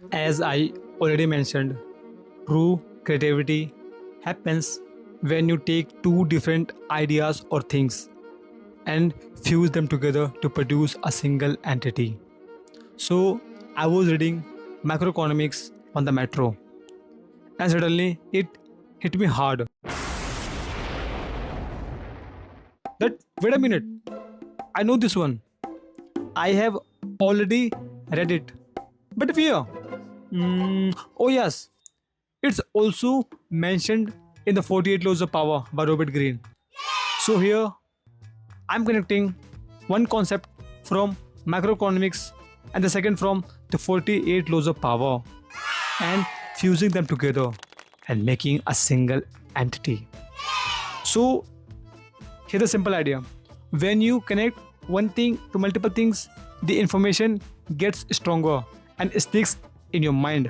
As I already mentioned, true creativity happens when you take two different ideas or things and fuse them together to produce a single entity. So, I was reading macroeconomics on the metro, and suddenly it hit me hard that wait a minute, I know this one. I have already read it. But where? Oh, yes, it's also mentioned in the 48 Laws of Power by Robert Greene. So, here I'm connecting one concept from macroeconomics and the second from the 48 Laws of Power and fusing them together and making a single entity. So, here's a simple idea. When you connect one thing to multiple things, the information gets stronger and sticks in your mind.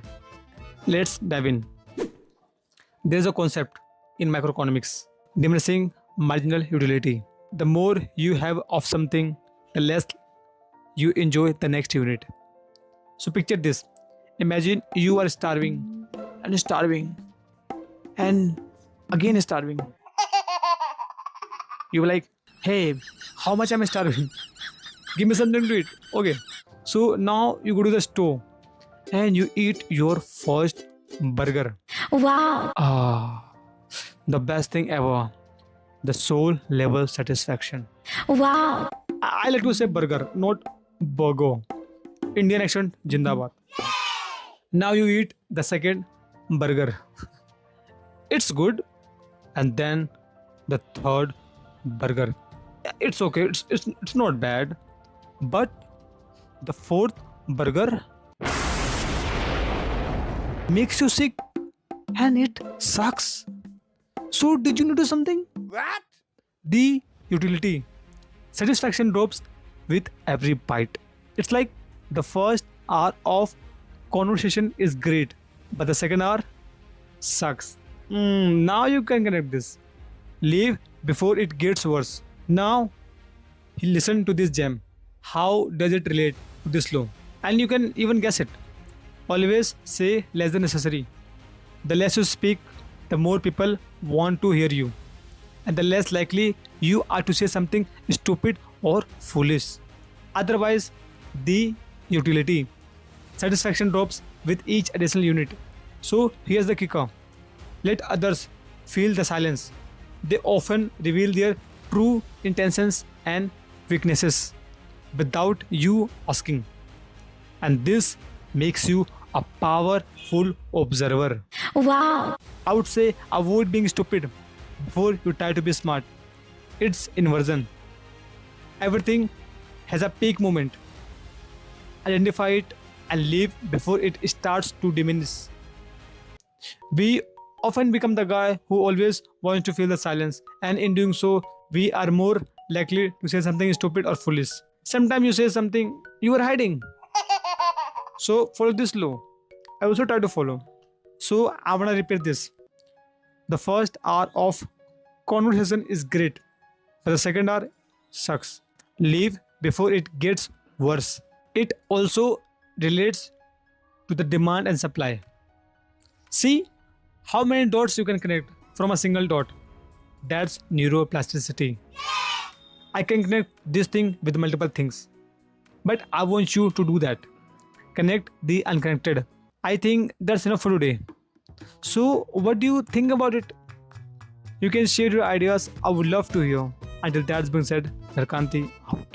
Let's dive in. There's a concept in macroeconomics, diminishing marginal utility. The more you have of something, the less you enjoy the next unit. So picture this. Imagine you are starving and starving and again starving. You were like, hey, how much am I starving? Give me something to eat. Okay. So now you go to the store and you eat your first burger. Wow. The best thing ever. The soul level satisfaction. Wow. I like to say burger, not burger. Indian accent, Jindabad. Now you eat the second burger. It's good. And then the third burger. It's okay. It's not bad. But the fourth burger makes you sick and it sucks. So did you notice something? What? The utility. Satisfaction drops with every bite. It's like the first hour of conversation is great, but the second hour sucks. Now you can connect this. Leave before it gets worse. Now, listen to this gem. How does it relate to this law? And you can even guess it. Always say less than necessary. The less you speak, the more people want to hear you. And the less likely you are to say something stupid or foolish. Otherwise, the utility. Satisfaction drops with each additional unit. So, here's the kicker. Let others feel the silence. They often reveal their true intentions and weaknesses without you asking. And this makes you a powerful observer. Wow. I would say avoid being stupid before you try to be smart. It's inversion. Everything has a peak moment. Identify it and leave before it starts to diminish. We often become the guy who always wants to fill the silence, and in doing so, we are more likely to say something stupid or foolish. Sometimes you say something you are hiding. So follow this law. I also try to follow. So I wanna repeat this. The first hour of conversation is great, but the second hour sucks. Leave before it gets worse. It also relates to the demand and supply. See how many dots you can connect from a single dot. That's neuroplasticity. I can connect this thing with multiple things. But I want you to do that. Connect the unconnected. I think that's enough for today. So, what do you think about it? You can share your ideas. I would love to hear. Until that's been said, Narkanti out.